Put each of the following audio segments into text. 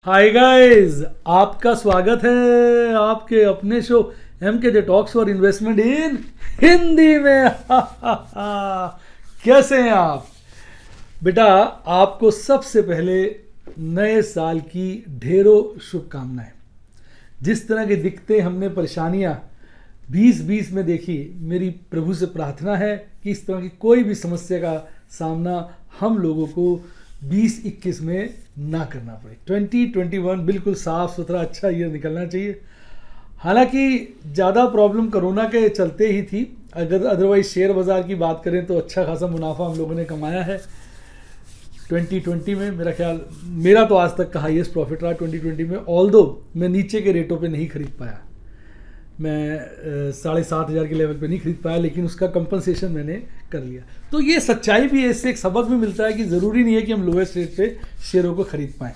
Hi guys, आपका स्वागत है आपके अपने show MKJ talks for investment इन हिंदी में। कैसे हैं आप बेटा? आपको सबसे पहले नए साल की ढेरों शुभकामनाएं। जिस तरह के दिखते हमने परेशानियां 2020 में देखी, मेरी प्रभु से प्रार्थना है कि इस तरह की कोई भी समस्या का सामना हम लोगों को 2021 में ना करना पड़े। 2021 बिल्कुल साफ सुथरा अच्छा ईयर निकलना चाहिए। हालांकि ज़्यादा प्रॉब्लम कोरोना के चलते ही थी, अगर अदरवाइज शेयर बाज़ार की बात करें तो अच्छा खासा मुनाफा हम लोगों ने कमाया है 2020 में। मेरा ख्याल, मेरा तो आज तक का हाईएस्ट प्रॉफिट रहा 2020 में। ऑल्दो मैं नीचे के रेटों पे नहीं खरीद पाया, मैं 7,500 के लेवल पे नहीं खरीद पाया, लेकिन उसका कंपनसेशन मैंने कर लिया। तो ये सच्चाई भी है, इससे एक सबक भी मिलता है कि ज़रूरी नहीं है कि हम लोएस्ट रेट पे शेयरों को खरीद पाएँ।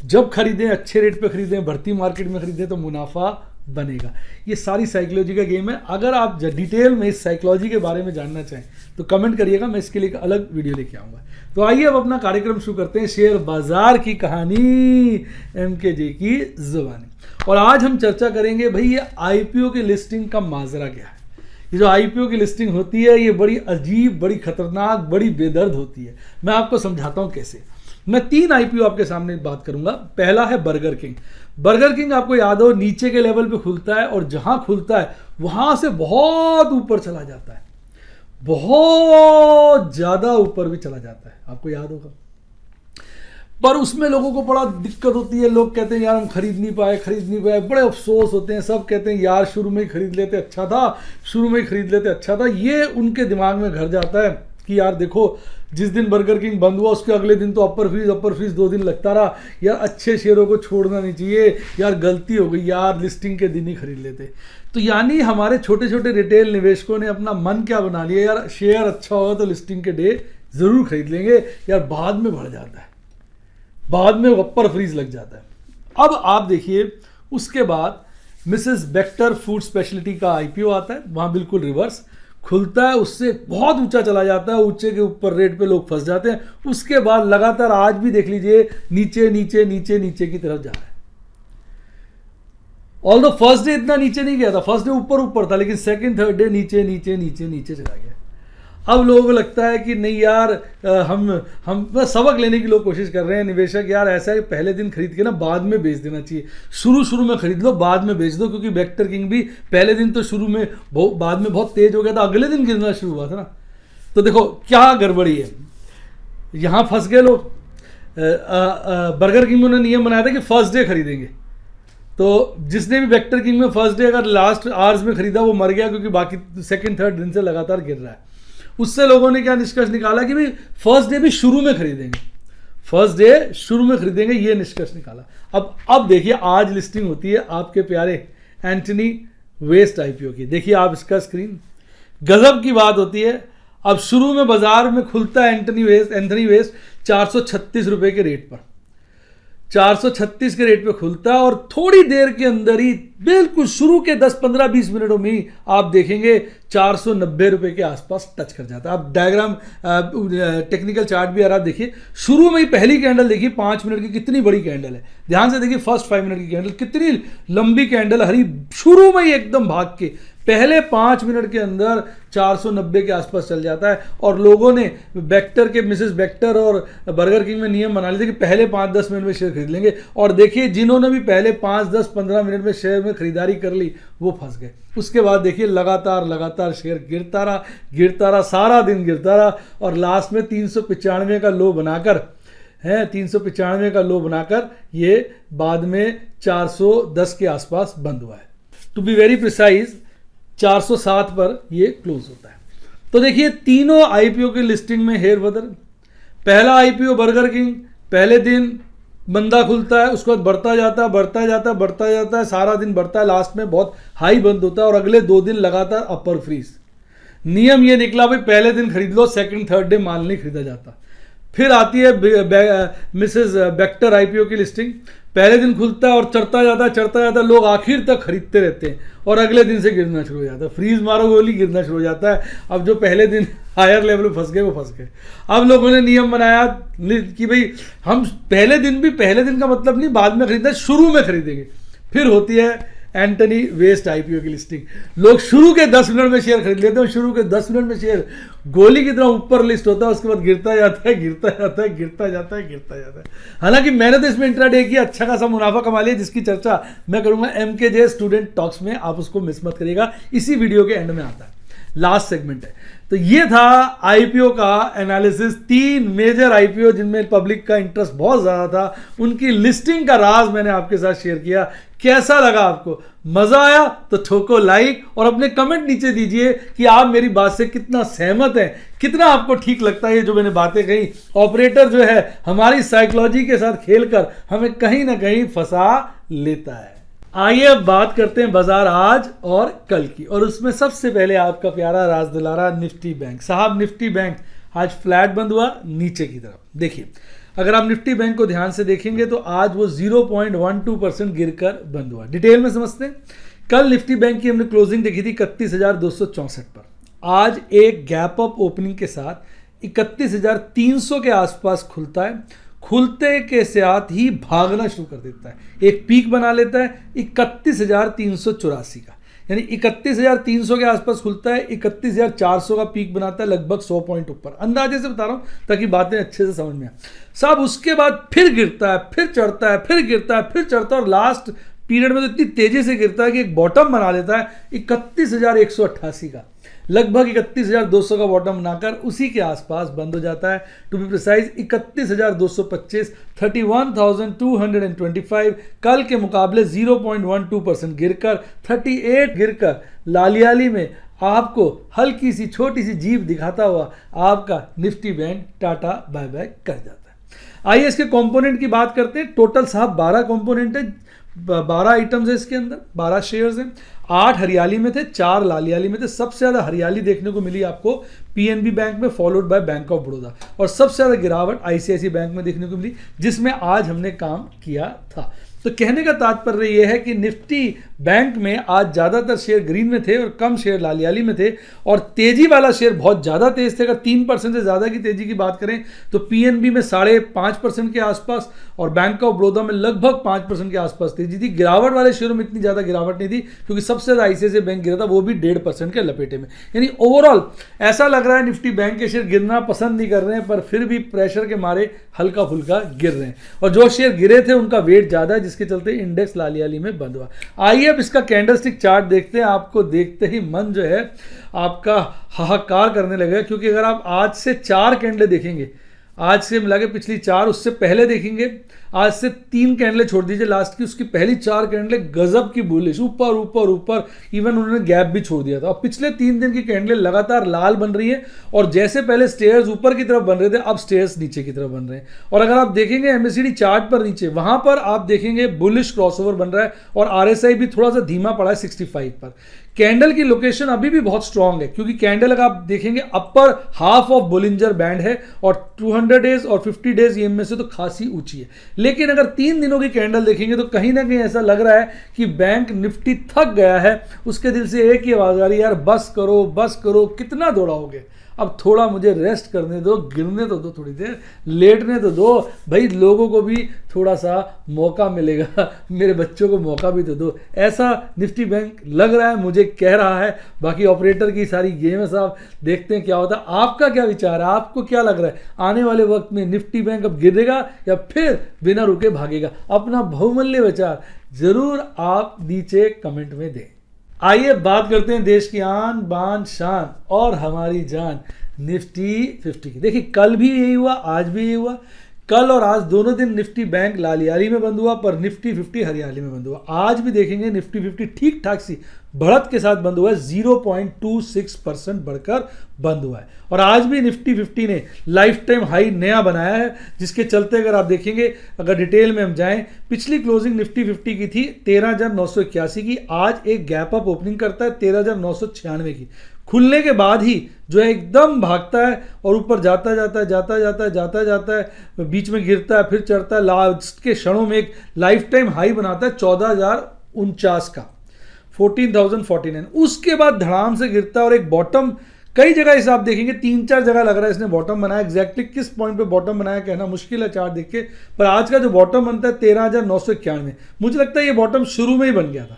जब खरीदें अच्छे रेट पे खरीदें, बढ़ती मार्केट में खरीदें तो मुनाफा बनेगा। ये सारी साइकोलॉजी का गेम है। अगर आप डिटेल में इस साइकोलॉजी के बारे में जानना चाहें तो कमेंट करिएगा, मैं इसके लिए एक अलग वीडियो लेके आऊँगा। तो आइए अब अपना कार्यक्रम शुरू करते हैं, शेयर बाजार की कहानी MKJ की ज़ुबानी। और आज हम चर्चा करेंगे भाई ये IPO की लिस्टिंग का माजरा क्या है। ये जो IPO की लिस्टिंग होती है ये बड़ी अजीब, बड़ी खतरनाक, बड़ी बेदर्द होती है। मैं आपको समझाता हूँ कैसे। मैं 3 IPO आपके सामने बात करूंगा। पहला है बर्गर किंग। बर्गर किंग आपको याद हो नीचे के लेवल पे खुलता है और जहां खुलता है वहां से बहुत ऊपर चला जाता है, बहुत ज्यादा ऊपर भी चला जाता है, आपको याद होगा। पर उसमें लोगों को बड़ा दिक्कत होती है। लोग कहते हैं यार हम खरीद नहीं पाए, बड़े अफसोस होते हैं। सब कहते हैं यार शुरू में ही खरीद लेते अच्छा था। ये उनके दिमाग में घर जाता है कि यार देखो, जिस दिन बर्गर किंग बंद हुआ उसके अगले दिन तो अपर फ्रीज 2 दिन लगता रहा। यार अच्छे शेयरों को छोड़ना नहीं चाहिए, यार गलती हो गई, यार लिस्टिंग के दिन ही खरीद लेते। तो यानी हमारे छोटे छोटे रिटेल निवेशकों ने अपना मन क्या बना लिया, यार शेयर अच्छा होगा तो लिस्टिंग के डे जरूर खरीद लेंगे, यार बाद में बढ़ जाता है, बाद में अपर फ्रीज लग जाता है। अब आप देखिए, उसके बाद मिसेस बेक्टर फूड स्पेशलिटी का IPO आता है। वहां बिल्कुल रिवर्स खुलता है, उससे बहुत ऊंचा चला जाता है, ऊंचे के ऊपर रेट पे लोग फंस जाते हैं। उसके बाद लगातार आज भी देख लीजिए नीचे की तरफ जा रहा है। ऑल्दो फर्स्ट डे इतना नीचे नहीं गया था, फर्स्ट डे ऊपर था, लेकिन सेकंड थर्ड डे नीचे चला गया। अब लोगों को लगता है कि नहीं यार, हम बस सबक लेने की लोग कोशिश कर रहे हैं निवेशक, यार ऐसा है पहले दिन खरीद के ना बाद में बेच देना चाहिए। शुरू में खरीद लो, बाद में बेच दो, क्योंकि बेक्टर किंग भी पहले दिन तो शुरू में बाद में बहुत तेज हो गया था, अगले दिन गिरना शुरू हुआ था ना। तो देखो क्या गड़बड़ी है, यहाँ फंस गए लोग। बर्गर किंग में नियम बनाया था कि फर्स्ट डे खरीदेंगे, तो जिसने भी वेक्टर किंग में फर्स्ट डे अगर लास्ट आवर्स में खरीदा वो मर गया, क्योंकि बाकी सेकंड थर्ड दिन से लगातार गिर रहा है। उससे लोगों ने क्या निष्कर्ष निकाला कि भाई फर्स्ट डे भी शुरू में खरीदेंगे, ये निष्कर्ष निकाला। अब देखिए आज लिस्टिंग होती है आपके प्यारे एंथनी वेस्ट IPO की। देखिए आप इसका स्क्रीन, गजब की बात होती है। अब शुरू में बाजार में खुलता है एंथनी वेस्ट 436 रुपए के रेट पर, 436 के रेट पे खुलता है और थोड़ी देर के अंदर ही बिल्कुल शुरू के 10-15-20 मिनटों में ही आप देखेंगे 490 रुपए के आसपास टच कर जाता है। आप डायग्राम टेक्निकल चार्ट भी आप देखिए, शुरू में ही पहली कैंडल देखिए 5 मिनट की, कितनी बड़ी कैंडल है। ध्यान से देखिए फर्स्ट 5 मिनट की कैंडल, कितनी लंबी कैंडल हरी, शुरू में ही एकदम भाग के पहले 5 मिनट के अंदर 490 के आसपास चल जाता है। और लोगों ने मिसेस बेक्टर और बर्गर किंग में नियम बना लिए थे कि पहले 5-10 मिनट में शेयर खरीद लेंगे। और देखिए जिन्होंने भी पहले 5-10-15 मिनट में शेयर में खरीदारी कर ली वो फंस गए। उसके बाद देखिए लगातार शेयर गिरता रहा, सारा दिन गिरता रहा, और लास्ट में 395 का लो बनाकर 395 का लो बनाकर ये बाद में 410 के आसपास बंद हुआ है। टू बी वेरी प्रिसाइज 407 पर ये क्लोज होता है। तो देखिए तीनों IPO की लिस्टिंग में हेर बदल। पहला IPO बर्गर किंग, पहले दिन बंदा खुलता है, उसके बाद बढ़ता जाता है, सारा दिन बढ़ता है, लास्ट में बहुत हाई बंद होता है और अगले 2 दिन लगातार अपर फ्रीज। नियम ये निकला भाई पहले दिन खरीद लो, सेकंड थर्ड डे माल नहीं खरीदा जाता। फिर आती है मिसेस बेक्टर आईपीओ की लिस्टिंग। पहले दिन खुलता है और चढ़ता जाता है, लोग आखिर तक खरीदते रहते हैं और अगले दिन से गिरना शुरू हो जाता है। फ्रीज मारो गोली, गिरना शुरू हो जाता है। अब जो पहले दिन हायर लेवल में फंस गए वो फंस गए। अब लोगों ने नियम बनाया कि भाई हम पहले दिन का मतलब नहीं बाद में खरीदना, शुरू में खरीदेंगे। फिर होती है एंटनी वेस्ट आईपीओ की लिस्टिंग। लोग शुरू के 10 मिनट में शेयर खरीद लेते हैं, शुरू के 10 मिनट में शेयर गोली की तरह ऊपर लिस्ट होता है, उसके बाद गिरता जाता है। हालांकि मैंने तो इसमें इंट्राडे किया, अच्छा खासा मुनाफा कमा लिया, जिसकी चर्चा मैं करूंगा MKJ स्टूडेंट टॉक्स में, आप उसको मिस मत करिएगा, इसी वीडियो के एंड में आता है, लास्ट सेगमेंट है। तो ये था आईपीओ का एनालिसिस। 3 मेजर आईपीओ जिनमें पब्लिक का इंटरेस्ट बहुत ज़्यादा था, उनकी लिस्टिंग का राज मैंने आपके साथ शेयर किया। कैसा लगा आपको? मज़ा आया तो ठोको लाइक और अपने कमेंट नीचे दीजिए कि आप मेरी बात से कितना सहमत हैं, कितना आपको ठीक लगता है ये जो मैंने बातें कही। ऑपरेटर जो है हमारी साइकोलॉजी के साथ खेलकर हमें कहीं ना कहीं फंसा लेता है। आइए अब बात करते हैं बाजार आज और कल की, और उसमें सबसे पहले आपका प्यारा राज दुलारा निफ्टी बैंक। साहब निफ्टी बैंक आज फ्लैट बंद हुआ नीचे की तरफ। देखिए अगर आप निफ्टी बैंक को ध्यान से देखेंगे तो आज वो 0.12% गिरकर बंद हुआ। डिटेल में समझते हैं। कल निफ्टी बैंक की हमने क्लोजिंग देखी थी 31,264 पर। आज एक गैप अप ओपनिंग के साथ 31,300 के आसपास खुलता है। खुलते के साथ ही भागना शुरू कर देता है, एक पीक बना लेता है 31,384 का, यानी 31,300 के आसपास खुलता है, 31,400 का पीक बनाता है, लगभग 100 पॉइंट ऊपर। अंदाजे से बता रहा हूं ताकि बातें अच्छे से समझ में आए। साहब उसके बाद फिर गिरता है, फिर चढ़ता है, फिर गिरता है, फिर चढ़ता है, और लास्ट पीरियड में तो इतनी तेजी से गिरता है कि एक बॉटम बना लेता है 31,188 का, लगभग 31,200 का बॉटम बनाकर उसी के आसपास बंद हो जाता है। To be precise 31,225, 31,225। कल के मुकाबले 0.12% गिरकर 38 गिरकर लालियाली में आपको हल्की सी छोटी सी जीभ दिखाता हुआ आपका Nifty bank tata bye bye कर जाता है। आइए इसके कंपोनेंट की बात करते हैं। टोटल साहब 12 कंपोनेंट है, 12 आइटम्स है इसके अंदर, 12 शेयर्स हैं। 8 हरियाली में थे, 4 लालियाली में थे। सबसे ज़्यादा हरियाली देखने को मिली आपको पीएनबी बैंक में, followed by bank of Baroda, और सबसे ज़्यादा गिरावट आईसीआईसी बैंक में देखने को मिली, जिसमें आज हमने काम किया था। तो कहने का तात्पर्य यह है कि निफ्टी बैंक में आज ज़्यादातर शेयर ग्रीन में थे और कम शेयर लालियाली में थे, और तेजी वाला शेयर बहुत ज़्यादा तेज थे। अगर 3% से ज़्यादा की तेजी की बात करें तो पीएनबी में 5.5% के आसपास और बैंक ऑफ बड़ौदा में लगभग 5% के आसपास तेजी थी। गिरावट वाले शेयरों में इतनी ज़्यादा गिरावट नहीं थी, क्योंकि सबसे ज़्यादा आईसीआईसी बैंक गिरा था, वो भी 1.5% के लपेटे में। यानी ओवरऑल ऐसा लग रहा है निफ्टी बैंक के शेयर गिरना पसंद नहीं कर रहे हैं, पर फिर भी प्रेशर के मारे हल्का फुल्का गिर रहे हैं, और जो शेयर गिरे थे उनका वेट ज़्यादा है, जिसके चलते इंडेक्स लालियाली में बंद हुआ। आइए अब इसका कैंडलस्टिक चार्ट देखते हैं। आपको देखते ही मन जो है आपका हाहाकार करने लगेगा, क्योंकि अगर आप आज से 4 कैंडल देखेंगे, आज से मिला के पिछली 4, उससे पहले देखेंगे, आज से 3 कैंडलें छोड़ दीजिए लास्ट की, उसकी पहली 4 कैंडलें गजब की बुलिश, ऊपर ऊपर ऊपर, इवन उन्होंने गैप भी छोड़ दिया था। और पिछले 3 दिन की कैंडलें लगातार लाल बन रही है, और जैसे पहले स्टेयर्स ऊपर की तरफ बन रहे थे, अब स्टेयर्स नीचे की तरफ बन रहे हैं। और अगर आप देखेंगे एमएससीडी चार्ट पर नीचे, वहां पर आप देखेंगे बुलिश क्रॉसओवर बन रहा है, और आरएसआई भी थोड़ा सा धीमा पड़ा है 65 पर। कैंडल की लोकेशन अभी भी बहुत स्ट्रांग है, क्योंकि कैंडल अगर आप देखेंगे upper half of Bollinger band है, और 200 डेज और 50 डेज ईएम में से तो खासी ऊंची है। लेकिन अगर 3 दिनों की कैंडल देखेंगे तो कहीं ना कहीं ऐसा लग रहा है कि बैंक निफ्टी थक गया है। उसके दिल से एक ही आवाज आ रही है, यार बस करो, कितना दौड़ाओगे, अब थोड़ा मुझे रेस्ट करने दो, गिरने तो दो, थोड़ी देर लेटने तो दो भाई, लोगों को भी थोड़ा सा मौका मिलेगा, मेरे बच्चों को मौका भी तो दो। ऐसा निफ्टी बैंक लग रहा है, मुझे कह रहा है। बाकी ऑपरेटर की सारी गेम है साहब, देखते हैं क्या होता है। आपका क्या विचार है, आपको क्या लग रहा है आने वाले वक्त में निफ्टी बैंक अब गिरेगा या फिर बिना रुके भागेगा? अपना बहुमूल्य विचार जरूर आप नीचे कमेंट में दें। आइए बात करते हैं देश की आन बान शान और हमारी जान निफ्टी 50 की। देखिए कल भी यही हुआ, आज भी यही हुआ। कल और आज दोनों दिन निफ्टी बैंक लालियाली में बंद हुआ, पर निफ्टी 50 हरियाली में बंद हुआ। आज भी देखेंगे निफ्टी 50 ठीक ठाक सी बढ़त के साथ बंद हुआ है, 0.26% बढ़कर बंद हुआ है। और आज भी निफ्टी 50 ने लाइफ टाइम हाई नया बनाया है, जिसके चलते अगर आप देखेंगे, अगर डिटेल में हम जाएं, पिछली क्लोजिंग निफ्टी 50 की थी 13,981 की, आज एक गैप अप ओपनिंग करता है 13,996 की। खुलने के बाद ही जो है एकदम भागता है और ऊपर जाता जाता है, जाता जाता है, जाता जाता है, बीच में गिरता है, फिर चढ़ता है, लास्ट के क्षणों में एक लाइफ टाइम हाई बनाता है 14,049 का, 14,049। उसके बाद धड़ाम से गिरता है और एक बॉटम, कई जगह इसे आप देखेंगे 3-4 जगह लग रहा है इसने बॉटम बनाया। एग्जैक्टली किस पॉइंट पे बॉटम बनाया कहना मुश्किल है चार्ट देख के, पर आज का जो बॉटम बनता है 13,991, मुझे लगता है ये बॉटम शुरू में ही बन गया था,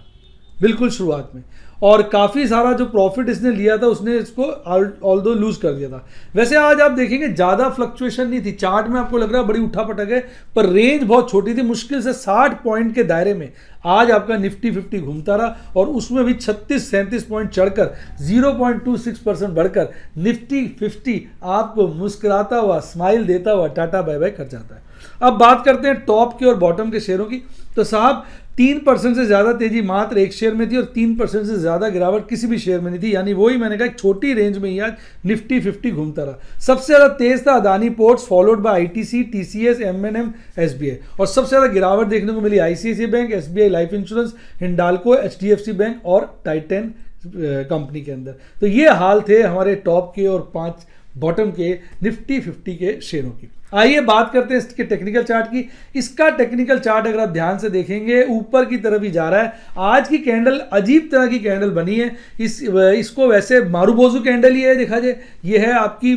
बिल्कुल शुरुआत में, और काफ़ी सारा जो प्रॉफिट इसने लिया था उसने इसको ऑल्दो लूज कर दिया था। वैसे आज आप देखेंगे ज़्यादा फ्लक्चुएशन नहीं थी, चार्ट में आपको लग रहा है बड़ी उठा पटक है, पर रेंज बहुत छोटी थी, मुश्किल से 60 पॉइंट के दायरे में आज आपका निफ्टी 50 घूमता रहा, और उसमें भी 36-37 पॉइंट चढ़कर 0.26% बढ़कर निफ्टी 50 आपको मुस्कुराता हुआ, स्माइल देता हुआ टाटा बाय बाय कर जाता है। अब बात करते हैं टॉप के और बॉटम के शेयरों की। तो साहब 3% से ज़्यादा तेजी मात्र एक शेयर में थी और 3% से ज़्यादा गिरावट किसी भी शेयर में नहीं थी, यानी वही मैंने कहा एक छोटी रेंज में ही आज निफ्टी 50 घूमता रहा। सबसे ज़्यादा तेज था Adani ports, followed by ITC, TCS, MNM, SBI, और सबसे ज़्यादा गिरावट देखने को मिली ICICI bank, SBI life insurance, Hindalco, HDFC bank और टाइटन कंपनी के अंदर। तो ये हाल थे हमारे टॉप के और 5 बॉटम के निफ्टी 50 के शेयरों की। आइए बात करते हैं इसके टेक्निकल चार्ट की। इसका टेक्निकल चार्ट अगर आप ध्यान से देखेंगे ऊपर की तरफ ही जा रहा है। आज की कैंडल अजीब तरह की कैंडल बनी है, इसको वैसे मारूबोजू कैंडल ही है देखा जाए। ये है आपकी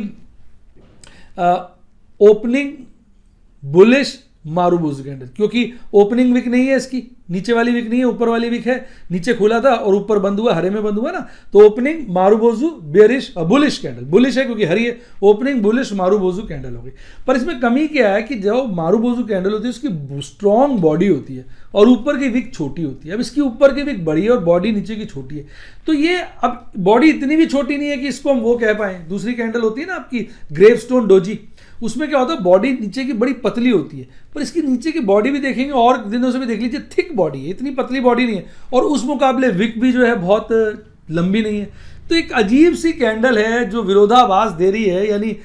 ओपनिंग बुलिश मारूबोजू कैंडल, क्योंकि ओपनिंग विक नहीं है इसकी, नीचे वाली विक नहीं है, ऊपर वाली विक है, नीचे खुला था और ऊपर बंद हुआ, हरे में बंद हुआ ना, तो opening marubozu bearish bullish candle, bullish है क्योंकि हरी है, ओपनिंग बुलिश मारूबोजू कैंडल हो गई। पर इसमें कमी क्या है कि जो मारूबोजू कैंडल होती है उसकी स्ट्रॉन्ग बॉडी होती है और ऊपर की विक छोटी होती है। अब इसकी ऊपर की विक बड़ी है और बॉडी नीचे की छोटी है, तो ये अब बॉडी इतनी भी छोटी नहीं है कि इसको हम वो कह पाए। दूसरी कैंडल होती है ना आपकी ग्रेवस्टोन डोजी, उसमें क्या होता है बॉडी नीचे की बड़ी पतली होती है, पर इसकी नीचे की बॉडी भी देखेंगे और दिनों से भी देख लीजिए थिक बॉडी है, इतनी पतली बॉडी नहीं है, और उस मुकाबले विक भी जो है बहुत लंबी नहीं है। तो एक अजीब सी कैंडल है जो विरोधाभास दे रही है, यानी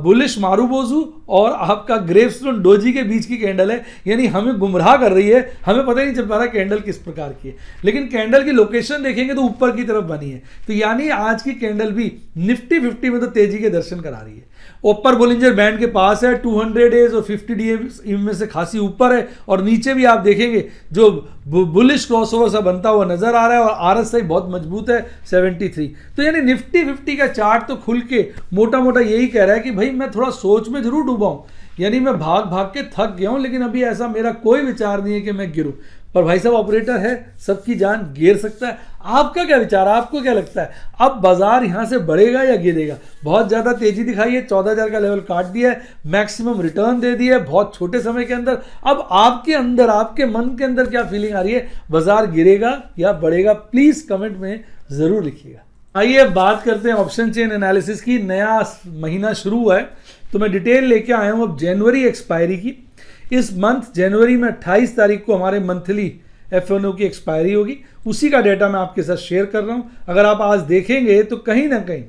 बुलिश मारूबोजू और आपका ग्रेवस्टोन डोजी के बीच की कैंडल है, यानी हमें गुमराह कर रही है, हमें पता ही नहीं चल पा रहा कैंडल किस प्रकार की है। लेकिन कैंडल की लोकेशन देखेंगे तो ऊपर की तरफ बनी है, तो यानी आज की कैंडल भी निफ्टी 50 में तो तेजी के दर्शन करा रही है। ऊपर बोलिंजर बैंड के पास है, 200 डेज और 50 डे में से खासी ऊपर है, और नीचे भी आप देखेंगे जो बुलिश क्रॉसओवर सा बनता हुआ नजर आ रहा है, और आरएसआई बहुत मजबूत है 73। तो यानी निफ्टी 50 का चार्ट तो खुल के मोटा मोटा यही कह रहा है कि भाई मैं थोड़ा सोच में जरूर डूबा हूं, यानी मैं भाग भाग के थक गया हूं, लेकिन अभी ऐसा मेरा कोई विचार नहीं है कि मैं गिरूं। पर भाई साहब ऑपरेटर है, सबकी जान घेर सकता है। आपका क्या विचार, आपको क्या लगता है अब बाजार यहां से बढ़ेगा या गिरेगा? बहुत ज्यादा तेजी दिखाई है, 14,000 का लेवल काट दिया है, मैक्सिमम रिटर्न दे दिया है बहुत छोटे समय के अंदर। अब आपके अंदर, आपके मन के अंदर क्या फीलिंग आ रही है, बाजार गिरेगा या बढ़ेगा? प्लीज कमेंट में जरूर लिखिएगा। आइए अब बात करते हैं ऑप्शन चेन एनालिसिस की। नया महीना शुरू हुआ है तो मैं डिटेल लेके आया हूं अब जनवरी एक्सपायरी की। इस मंथ जनवरी में 28 तारीख को हमारे मंथली एफएनओ की एक्सपायरी होगी, उसी का डेटा मैं आपके साथ शेयर कर रहा हूं। अगर आप आज देखेंगे तो कहीं ना कहीं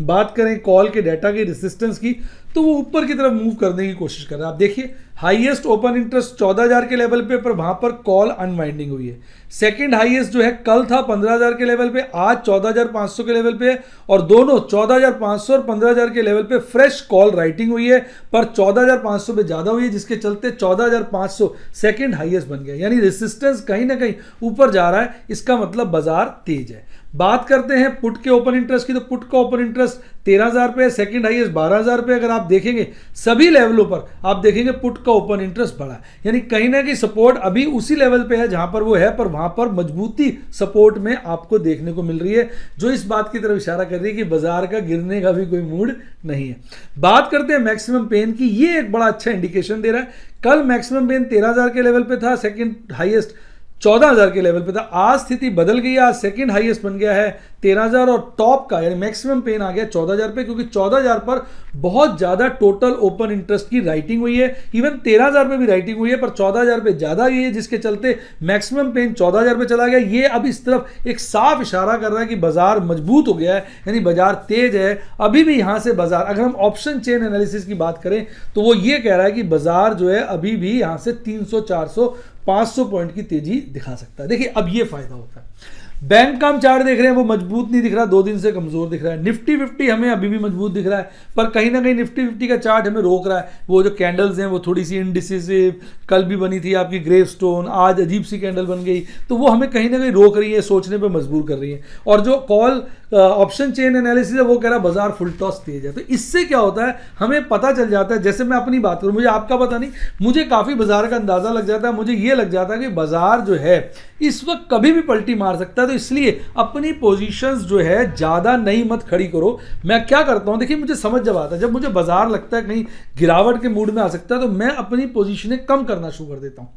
बात करें कॉल के डाटा की, रेसिस्टेंस की, तो वो ऊपर की तरफ मूव करने की कोशिश कर रहा है। आप देखिए हाईएस्ट ओपन इंटरेस्ट 14,000 के लेवल पे, पर वहां पर कॉल अनवाइंडिंग हुई है। सेकंड हाईएस्ट जो है कल था 15,000 के लेवल पे, आज 14,500 के लेवल पे है, और दोनों 14,500 और 15,000 के लेवल पे फ्रेश कॉल राइटिंग हुई है, पर 14,500 पे ज्यादा हुई है, जिसके चलते 14,500 सेकंड हाईएस्ट बन गया। यानी रेसिस्टेंस कहीं ना कहीं ऊपर जा रहा है, इसका मतलब बाजार तेज है। बात करते हैं पुट के ओपन इंटरेस्ट की, तो पुट का ओपन इंटरेस्ट 13,000 पे, सेकंड हाईएस्ट 12,000 पे। अगर आप देखेंगे सभी लेवलों पर आप देखेंगे पुट का ओपन इंटरेस्ट बढ़ा, यानी कहीं ना कहीं सपोर्ट अभी उसी लेवल पे है जहां पर वो है, पर वहां पर मजबूती सपोर्ट में आपको देखने को मिल रही है, जो इस बात की तरफ इशारा कर रही है कि बाजार का गिरने का भी कोई मूड नहीं है। बात करते हैं मैक्सिमम पेन की, ये एक बड़ा अच्छा इंडिकेशन दे रहा है। कल मैक्सिमम पेन 13,000 के लेवल पे था, सेकंड हाईएस्ट 14,000 के लेवल पे था। आज स्थिति बदल गई है, आज सेकंड हाईएस्ट बन गया है 13,000 और टॉप का यानी मैक्सिमम पेन आ गया 14,000 पे, क्योंकि 14,000 पर बहुत ज्यादा टोटल ओपन इंटरेस्ट की राइटिंग हुई है। इवन 13,000 पे भी राइटिंग हुई है, पर 14,000 पे ज्यादा हुई है, जिसके चलते मैक्सिमम पेन 14,000 पे चला गया। ये अब इस तरफ एक साफ इशारा कर रहा है कि बाजार मजबूत हो गया है, यानी बाजार तेज है। अभी भी यहां से बाजार, अगर हम ऑप्शन चेन एनालिसिस की बात करें तो वो ये कह रहा है कि बाजार जो है अभी भी यहां से 300, 400, 500 पॉइंट की तेजी दिखा सकता है। देखिए अब ये फायदा होता है। बैंक का हम चार्ट देख रहे हैं, वो मजबूत नहीं दिख रहा, 2 दिन से कमजोर दिख रहा है। निफ्टी 50 हमें अभी भी मजबूत दिख रहा है, पर कहीं ना कहीं निफ्टी 50 का चार्ट हमें रोक रहा है। वो जो कैंडल्स हैं वो थोड़ी सी इनडिसिसिव, कल भी बनी थी आपकी ग्रेवस्टोन, आज अजीब सी कैंडल बन गई, तो वो हमें कहीं ना कहीं रोक रही है, सोचने पर मजबूर कर रही है। और जो कॉल ऑप्शन चेन एनालिसिस है वो कह रहा है बाजार फुल टॉस तेज है। तो इससे क्या होता है, हमें पता चल जाता है, जैसे मैं अपनी बात करूं, मुझे आपका पता नहीं, मुझे काफ़ी बाजार का अंदाज़ा लग जाता है। मुझे ये लग जाता है कि बाजार जो है इस वक्त कभी भी पलटी मार सकता है, तो इसलिए अपनी पोजीशंस जो है ज़्यादा नई मत खड़ी करो। मैं क्या करता हूँ, देखिए मुझे समझ जब आता है, जब मुझे बाजार लगता है कहीं गिरावट के मूड में आ सकता है, तो मैं अपनी पोजीशनें कम करना शुरू कर देता हूँ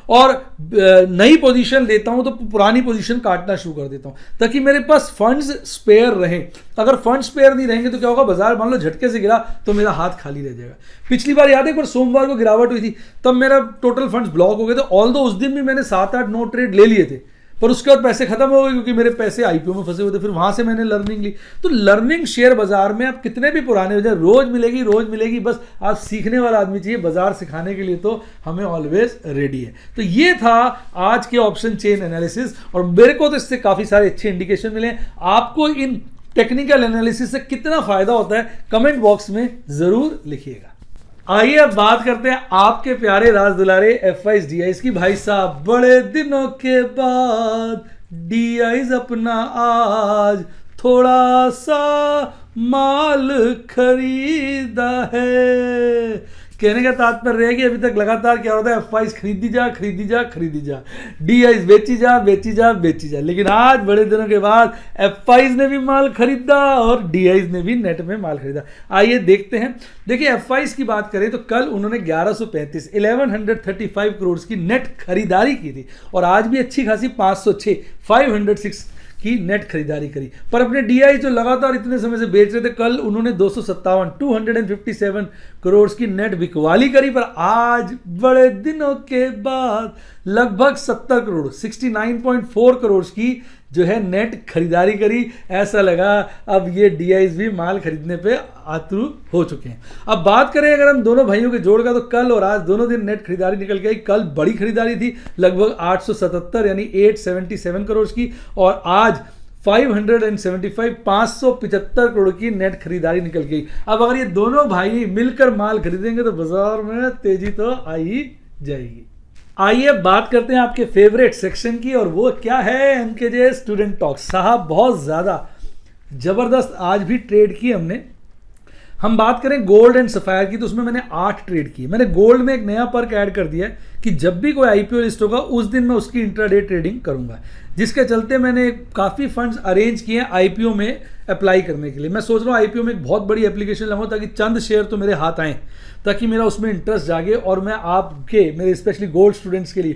और नई पोजीशन लेता हूं, तो पुरानी पोजीशन काटना शुरू कर देता हूं, ताकि मेरे पास फंड्स स्पेयर रहें। अगर फंड स्पेयर नहीं रहेंगे तो क्या होगा, बाजार मान लो झटके से गिरा तो मेरा हाथ खाली रह जाएगा। पिछली बार याद है, एक बार सोमवार को गिरावट हुई थी, तब मेरा टोटल फंड्स ब्लॉक हो गए थे। ऑल दो उस दिन भी मैंने 7-8-9 ट्रेड ले लिए थे, पर उसके बाद पैसे खत्म हो गए क्योंकि मेरे पैसे आईपीओ में फंसे हुए थे। फिर वहां से मैंने लर्निंग ली। तो लर्निंग शेयर बाजार में आप कितने भी पुराने हो जाए, रोज मिलेगी। बस आप सीखने वाला आदमी चाहिए, बाजार सिखाने के लिए तो हमें ऑलवेज रेडी है। तो ये था आज के ऑप्शन चेन एनालिसिस, और मेरे को तो इससे काफी सारे अच्छे इंडिकेशन मिले। आपको इन टेक्निकल एनालिसिस से कितना फायदा होता है, कमेंट बॉक्स में जरूर लिखिएगा। आइए अब बात करते हैं आपके प्यारे राज दुलारे एफआईज डीआईज की। भाई साहब, बड़े दिनों के बाद डीआईज अपना आज थोड़ा सा माल खरीदा है। कहने का तात्पर्य है कि अभी तक लगातार क्या होता है, एफआईज खरीदी जा, डीआईज बेची जा। लेकिन आज बड़े दिनों के बाद एफआईज ने भी माल खरीदा और डीआईज ने भी नेट में माल खरीदा। आइए देखते हैं। देखिए एफआईज की बात करें तो कल उन्होंने 1135 करोड़ की नेट खरीदारी की थी, और आज भी अच्छी खासी 506 की नेट खरीदारी करी। पर अपने डीआई जो लगातार इतने समय से बेच रहे थे, कल उन्होंने 257 करोड़ की नेट बिकवाली करी। पर आज बड़े दिनों के बाद लगभग 70 करोड़ 69.4 करोड़ की जो है नेट खरीदारी करी। ऐसा लगा अब ये डीआईज भी माल खरीदने पे आतुर हो चुके हैं। अब बात करें अगर हम दोनों भाइयों के जोड़ का, तो कल और आज दोनों दिन नेट खरीदारी निकल के आई। कल बड़ी खरीदारी थी लगभग 877 यानी 877 करोड़ की, और आज 575 करोड़ की नेट खरीदारी निकल गई। अब अगर ये दोनों भाई मिलकर माल खरीदेंगे तो बाजार में तेजी तो आ ही जाएगी। आइए बात करते हैं आपके फेवरेट सेक्शन की, और वो क्या है, एमकेजे स्टूडेंट टॉक्स। साहब बहुत ज़्यादा ज़बरदस्त आज भी ट्रेड की हमने। हम बात करें गोल्ड एंड सफायर की, तो उसमें मैंने 8 ट्रेड की। मैंने गोल्ड में एक नया पर्क ऐड कर दिया है कि जब भी कोई आईपीओ लिस्ट होगा उस दिन मैं उसकी इंट्राडे ट्रेडिंग करूंगा, जिसके चलते मैंने काफ़ी फंड्स अरेंज किए हैं आईपीओ में अप्लाई करने के लिए। मैं सोच रहा हूँ आईपीओ में एक बहुत बड़ी एप्लीकेशन लगाऊं ताकि चंद शेयर तो मेरे हाथ आएँ, ताकि मेरा उसमें इंटरेस्ट जागे, और मैं आपके मेरे स्पेशली गोल्ड स्टूडेंट्स के लिए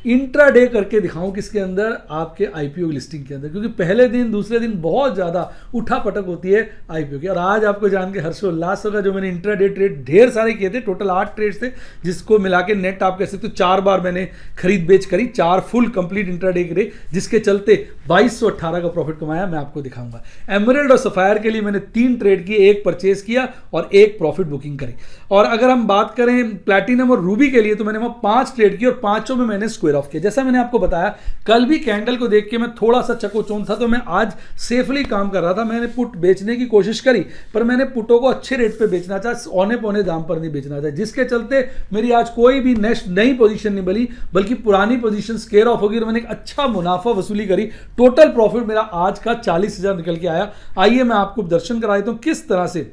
इंट्राडे करके दिखाऊं किसके अंदर, आपके आईपीओ लिस्टिंग के अंदर। क्योंकि पहले दिन दूसरे दिन बहुत ज़्यादा उठापटक होती है आईपीओ की। और आज आपको जान के हर्षोल्लास होगा, जो मैंने इंट्राडे ट्रेड ढेर सारे किए थे, टोटल 8 ट्रेड्स थे, जिसको मिला के नेट आप कह सकते हो 4 बार मैंने खरीद बेच करी, 4 फुल कंप्लीट इंट्राडे करे, जिसके चलते 2218 का प्रॉफिट कमाया। मैं आपको दिखाऊंगा। एमरेल्ड और सफायर के लिए मैंने 3 ट्रेड किए, 1 परचेज किया और 1 प्रॉफिट बुकिंग करी। और अगर हम बात करें प्लैटिनम और रूबी के लिए, तो मैंने वहां 5 ट्रेड की और 5 में मैंने स्क्वायर ऑफ किया। जैसा मैंने आपको बताया, कल भी कैंडल को देख के मैं थोड़ा सा चकोचौंध था, तो मैं आज सेफली काम कर रहा था। मैंने पुट बेचने की कोशिश करी, पर मैंने पुटों को अच्छे रेट पे बेचना चाहा, औने पौने दाम पर नहीं बेचना चाहा, जिसके चलते मेरी आज कोई भी नेक्स्ट नई पोजीशन नहीं बनी, बल्कि पुरानी पोजीशन स्क्वायर ऑफ होगी और मैंने एक अच्छा मुनाफा वसूली करी। टोटल प्रॉफिट मेरा आज का 40,000 निकल के आया। आइए मैं आपको दर्शन करा देता हूं किस तरह से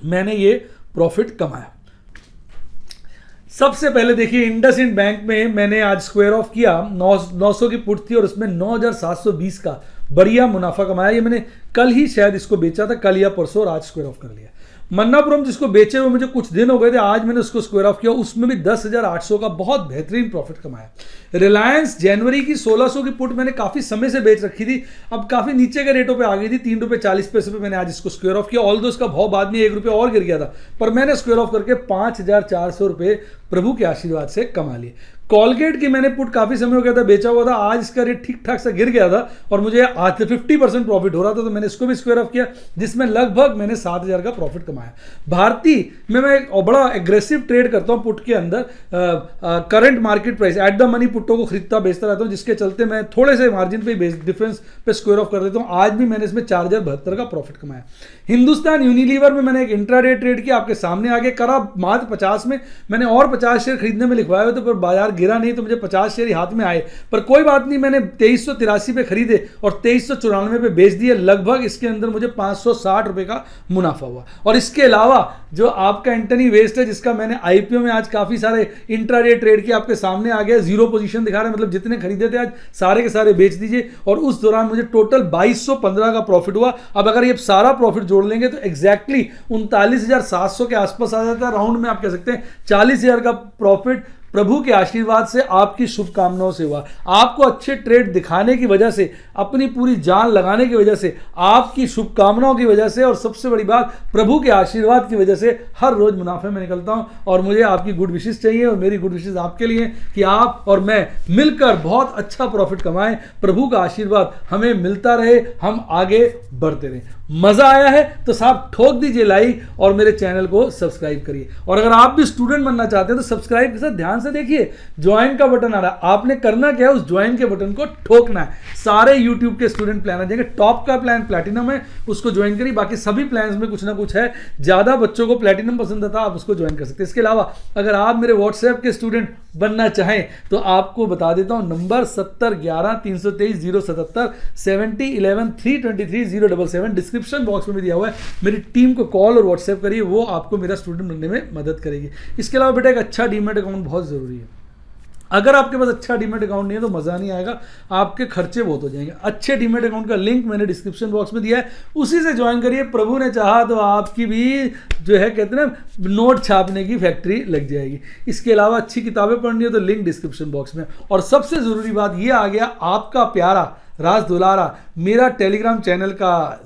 मैंने ये प्रॉफिट कमाया। सबसे पहले देखिए, इंडसइंड बैंक में मैंने आज स्क्वायर ऑफ किया, 900 की पुट थी और उसमें 9,720 का बढ़िया मुनाफा कमाया। ये मैंने कल ही शायद इसको बेचा था, कल या परसों, और आज स्क्वायर ऑफ कर लिया। मन्नापुरम जिसको बेचे हुए मुझे कुछ दिन हो गए थे, आज मैंने उसको स्क्वायर ऑफ किया, उसमें भी 10,800 का बहुत बेहतरीन प्रॉफिट कमाया। रिलायंस जनवरी की 1600 की पुट मैंने काफी समय से बेच रखी थी, अब काफी नीचे के रेटों पे आ गई थी, 3 रुपये 40 पैसे पे मैंने आज इसको स्क्वायर ऑफ किया। ऑल दो इसका भाव बाद में 1 रुपये और गिर गया था, पर मैंने स्क्वायर ऑफ करके 5,400 रुपये प्रभु के आशीर्वाद से कमा लिए। कॉलगेट की मैंने पुट काफी समय हो गया था बेचा हुआ था, आज इसका रेट ठीक ठाक सा गिर गया था और मुझे आज से 50% प्रॉफिट हो रहा था, तो मैंने इसको भी स्क्वायर ऑफ किया जिसमें लगभग मैंने 7,000 का प्रॉफिट कमाया। भारती में मैं एक बड़ा एग्रेसिव ट्रेड करता हूं पुट के अंदर, current market price at the money पुट्टों को खरीदता बेचता रहता हूं, जिसके चलते मैं थोड़े से मार्जिन पे डिफरेंस पे स्क्वायर ऑफ कर देता हूं। आज भी मैंने इसमें 4,072 का प्रॉफिट कमाया। हिंदुस्तान यूनिलीवर में मैंने एक इंट्राडे ट्रेड किया, आपके सामने आगे करा मात्र 50 में, मैंने और 50 शेयर खरीदने में लिखवाए हुए थे पर बाजार गिरा नहीं तो मुझे 50 शेयर हाथ में आए, पर कोई बात नहीं, मैंने 2383 पे खरीदे और 2394 पे बेच दिए। लगभग इसके अंदर मुझे 560 रुपए का मुनाफा हुआ। और इसके अलावा जो आपका एंटनी वेस्ट है, जिसका मैंने आईपीओ में आज काफी सारे इंट्राडे ट्रेड किए, आपके सामने आ गया, जीरो पोजीशन दिखा रहे हैं, मतलब जितने खरीदे थे आज सारे के सारे बेच दीजिए और उस दौरान मुझे टोटल 2215 का प्रॉफिट हुआ। अब अगर ये सारा प्रॉफिट जोड़ लेंगे तो एग्जैक्टली 39,700 के आसपास आ जाता है। राउंड में आप कह सकते हैं 40,000 का प्रॉफिट प्रभु के आशीर्वाद से, आपकी शुभकामनाओं से हुआ। आपको अच्छे ट्रेड दिखाने की वजह से, अपनी पूरी जान लगाने की वजह से, आपकी शुभकामनाओं की वजह से और सबसे बड़ी बात प्रभु के आशीर्वाद की वजह से हर रोज मुनाफे में निकलता हूं। और मुझे आपकी गुड विशेष चाहिए और मेरी गुड विशेष आपके लिए कि आप और मैं मिलकर बहुत अच्छा प्रॉफिट कमाएं। प्रभु का आशीर्वाद हमें मिलता रहे, हम आगे बढ़ते रहें। मजा आया है तो साहब ठोक दीजिए लाइक और मेरे चैनल को सब्सक्राइब करिए। और अगर आप भी स्टूडेंट बनना चाहते हैं तो सब्सक्राइब के साथ ध्यान से देखिए, ज्वाइन का बटन आ रहा है, आपने करना क्या है, उस ज्वाइन के बटन को ठोकना है। सारे यूट्यूब के स्टूडेंट प्लान आ जाएंगे। टॉप का प्लान प्लैटिनम है, उसको ज्वाइन करिए, बाकी सभी प्लान्स में कुछ ना कुछ है। ज्यादा बच्चों को प्लैटिनम पसंद आता है, आप उसको ज्वाइन कर सकते हैं। इसके अलावा अगर आप मेरे व्हाट्सएप के स्टूडेंट बनना चाहें तो आपको बता देता हूं, नंबर 7011-323-077 7011-323-077 डिस्क्रिप्शन बॉक्स में भी दिया हुआ है। मेरी टीम को कॉल और व्हाट्सएप करिए, वो आपको मेरा स्टूडेंट बनने में मदद करेगी। इसके अलावा बेटा एक अच्छा डीमैट अकाउंट बहुत जरूरी है। अगर आपके पास अच्छा डीमैट अकाउंट नहीं है तो मजा नहीं आएगा, आपके खर्चे बहुत हो जाएंगे। अच्छे डीमैट अकाउंट का लिंक मैंने डिस्क्रिप्शन बॉक्स में दिया है, उसी से ज्वाइन करिए। प्रभु ने चाहा तो आपकी भी जो है कहते हैं ना नोट छापने की फैक्ट्री लग जाएगी। इसके अलावा अच्छी किताबें पढ़नी हो तो लिंक डिस्क्रिप्शन बॉक्स में। और सबसे जरूरी बात ये आ गया, आपका प्यारा राज दुलारा मेरा टेलीग्राम चैनल का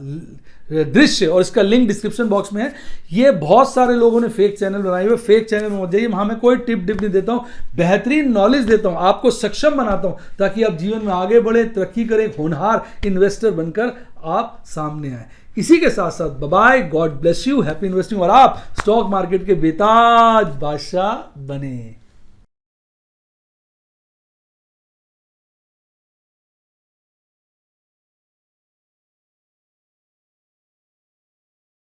दृश्य और इसका लिंक डिस्क्रिप्शन बॉक्स में है। ये बहुत सारे लोगों ने फेक चैनल बनाए हुए, फेक चैनल में मत जाइए। वहां मैं कोई टिप नहीं देता हूं, बेहतरीन नॉलेज देता हूं, आपको सक्षम बनाता हूं ताकि आप जीवन में आगे बढ़े, तरक्की करें, होनहार इन्वेस्टर बनकर आप सामने आए। इसी के साथ साथ bye, God bless you, happy investing और आप स्टॉक मार्केट के बेताज बादशाह बने।